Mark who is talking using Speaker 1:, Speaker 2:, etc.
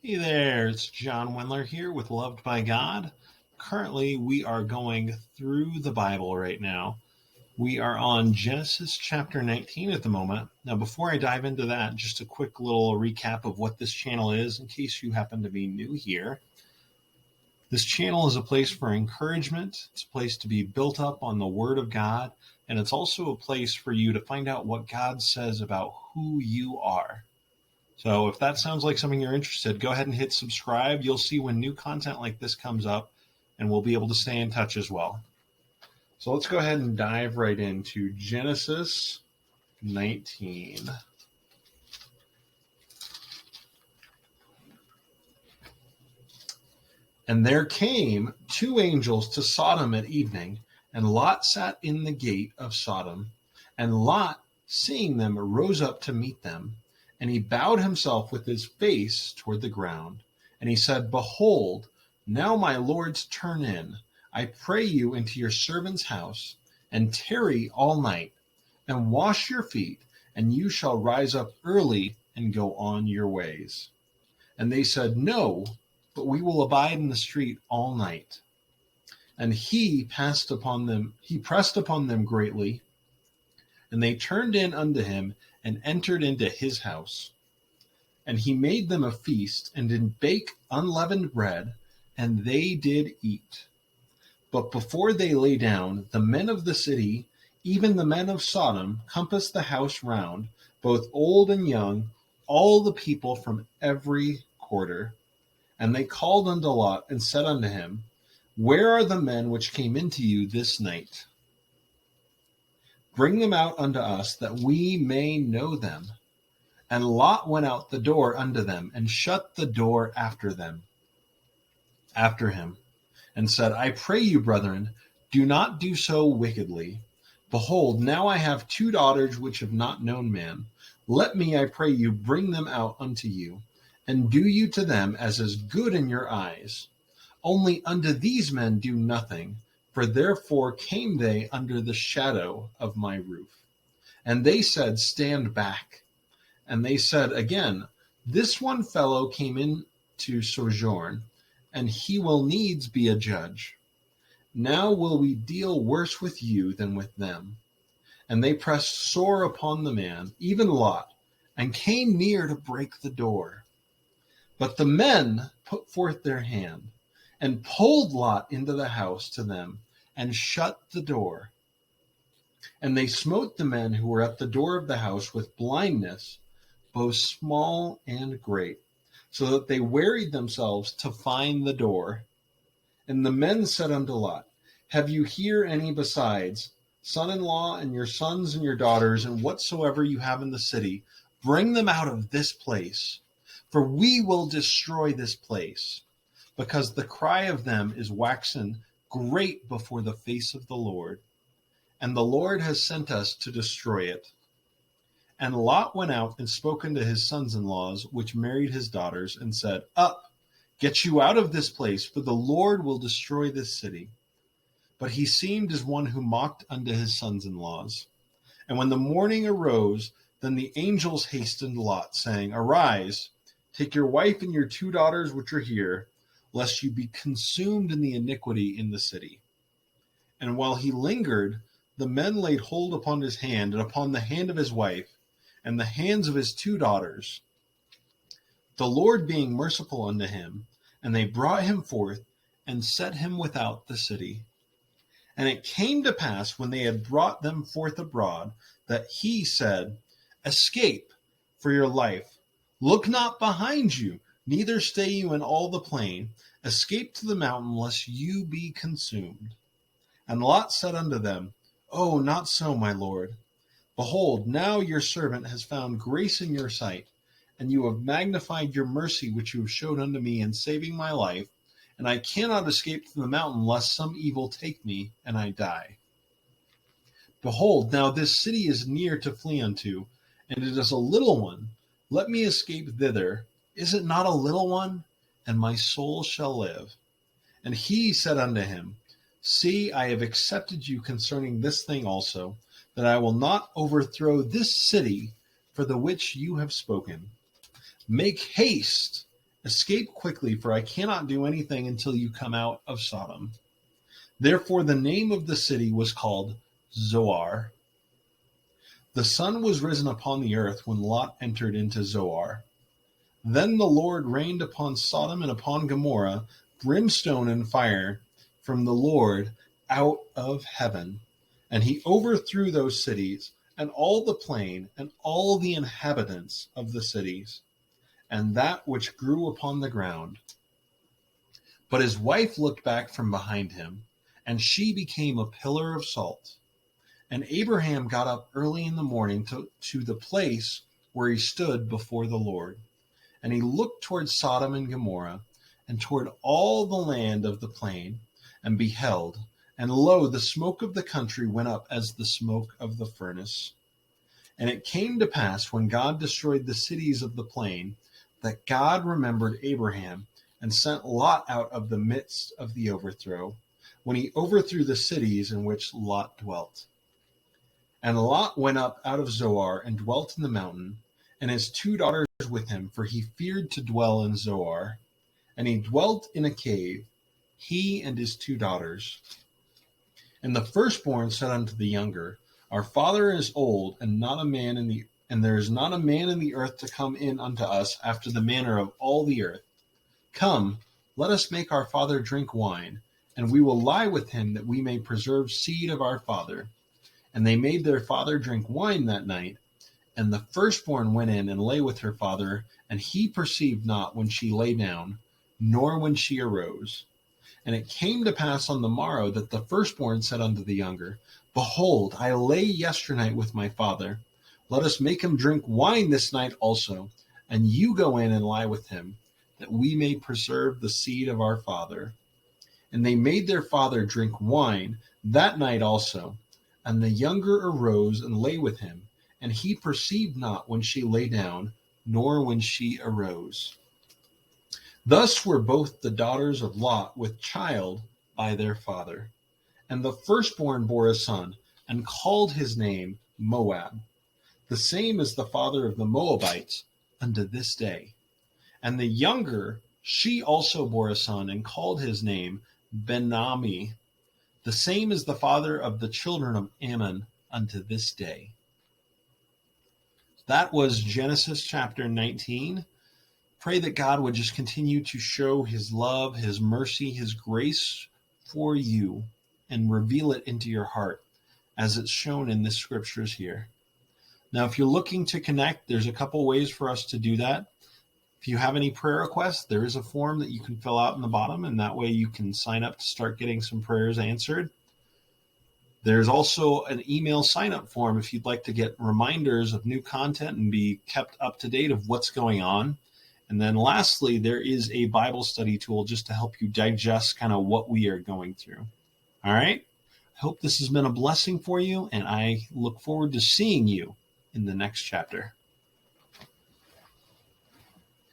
Speaker 1: Hey there, it's John Wendler here with Loved by God. Currently, we are going through the Bible right now. We are on Genesis chapter 19 at the moment. Now, before I dive into that, just a quick little recap of what this channel is in case you happen to be new here. This channel is a place for encouragement. It's a place to be built up on the Word of God, and it's also a place for you to find out what God says about who you are. So if that sounds like something you're interested, go ahead and hit subscribe. You'll see when new content like this comes up, and we'll be able to stay in touch as well. So let's go ahead and dive right into Genesis 19. And there came two angels to Sodom at evening, and Lot sat in the gate of Sodom. And Lot, seeing them, rose up to meet them. And he bowed himself with his face toward the ground. And he said, Behold, now my lords, turn in, I pray you, into your servant's house, and tarry all night, and wash your feet, and you shall rise up early and go on your ways. And they said, No, but we will abide in the street all night. And he pressed upon them greatly, and they turned in unto him, and entered into his house. And he made them a feast, and did bake unleavened bread, and they did eat. But before they lay down, the men of the city, even the men of Sodom, compassed the house round, both old and young, all the people from every quarter. And they called unto Lot, and said unto him, Where are the men which came into you this night? Bring them out unto us, that we may know them. And Lot went out the door unto them, and shut the door after him, and said, I pray you, brethren, do not do so wickedly. Behold, now I have two daughters which have not known man. Let me, I pray you, bring them out unto you, and do you to them as is good in your eyes. Only unto these men do nothing, for therefore came they under the shadow of my roof. And they said, Stand back. And they said again, This one fellow came in to sojourn, and he will needs be a judge. Now will we deal worse with you than with them. And they pressed sore upon the man, even Lot, and came near to break the door. But the men put forth their hand, and pulled Lot into the house to them, and shut the door. And they smote the men who were at the door of the house with blindness, both small and great, so that they wearied themselves to find the door. And the men said unto Lot, Have you here any besides, son-in-law, and your sons and your daughters, and whatsoever you have in the city? Bring them out of this place, for we will destroy this place, because the cry of them is waxen great before the face of the Lord, and the Lord has sent us to destroy it. And Lot went out and spoke unto his sons-in-laws, which married his daughters, and said, Up, get you out of this place, for the Lord will destroy this city. But he seemed as one who mocked unto his sons-in-laws. And when the morning arose, then the angels hastened Lot, saying, Arise, take your wife and your two daughters which are here, lest you be consumed in the iniquity in the city. And while he lingered, the men laid hold upon his hand, and upon the hand of his wife, and the hands of his two daughters, the Lord being merciful unto him, and they brought him forth, and set him without the city. And it came to pass, when they had brought them forth abroad, that he said, Escape for your life. Look not behind you, neither stay you in all the plain. Escape to the mountain, lest you be consumed. And Lot said unto them, Oh, not so, my lord. Behold, now your servant has found grace in your sight, and you have magnified your mercy which you have showed unto me in saving my life, and I cannot escape to the mountain, lest some evil take me, and I die. Behold, now this city is near to flee unto, and it is a little one. Let me escape thither. Is it not a little one? And my soul shall live. And he said unto him, See, I have accepted you concerning this thing also, that I will not overthrow this city for the which you have spoken. Make haste Escape quickly, for I cannot do anything until you come out of Sodom. Therefore the name of the city was called Zoar. The sun was risen upon the earth when Lot entered into Zoar. Then the Lord rained upon Sodom and upon Gomorrah brimstone and fire from the Lord out of heaven. And he overthrew those cities, and all the plain, and all the inhabitants of the cities, and that which grew upon the ground. But his wife looked back from behind him, and she became a pillar of salt. And Abraham got up early in the morning to the place where he stood before the Lord. And he looked toward Sodom and Gomorrah, and toward all the land of the plain, and beheld, and lo, the smoke of the country went up as the smoke of the furnace. And it came to pass, when God destroyed the cities of the plain, that God remembered Abraham, and sent Lot out of the midst of the overthrow, when he overthrew the cities in which Lot dwelt. And Lot went up out of Zoar, and dwelt in the mountain, and his 2 daughters with him, for he feared to dwell in Zoar. And he dwelt in a cave, he and his 2 daughters. And the firstborn said unto the younger, Our father is old, and there is not a man in the earth to come in unto us after the manner of all the earth. Come, let us make our father drink wine, and we will lie with him, that we may preserve seed of our father. And they made their father drink wine that night. And the firstborn went in and lay with her father, and he perceived not when she lay down, nor when she arose. And it came to pass on the morrow that the firstborn said unto the younger, Behold, I lay yesternight with my father. Let us make him drink wine this night also, and you go in and lie with him, that we may preserve the seed of our father. And they made their father drink wine that night also. And the younger arose and lay with him, and he perceived not when she lay down, nor when she arose. Thus were both the daughters of Lot with child by their father. And the firstborn bore a son, and called his name Moab. The same is the father of the Moabites unto this day. And the younger, she also bore a son, and called his name Ben-ammi. The same is the father of the children of Ammon unto this day. That was Genesis chapter 19. Pray that God would just continue to show his love, his mercy, his grace for you, and reveal it into your heart as it's shown in the scriptures here. Now, if you're looking to connect, there's a couple ways for us to do that. If you have any prayer requests, there is a form that you can fill out in the bottom, and that way you can sign up to start getting some prayers answered. There's also an email sign-up form if you'd like to get reminders of new content and be kept up to date of what's going on. And then lastly, there is a Bible study tool just to help you digest kind of what we are going through. All right? I hope this has been a blessing for you, and I look forward to seeing you in the next chapter.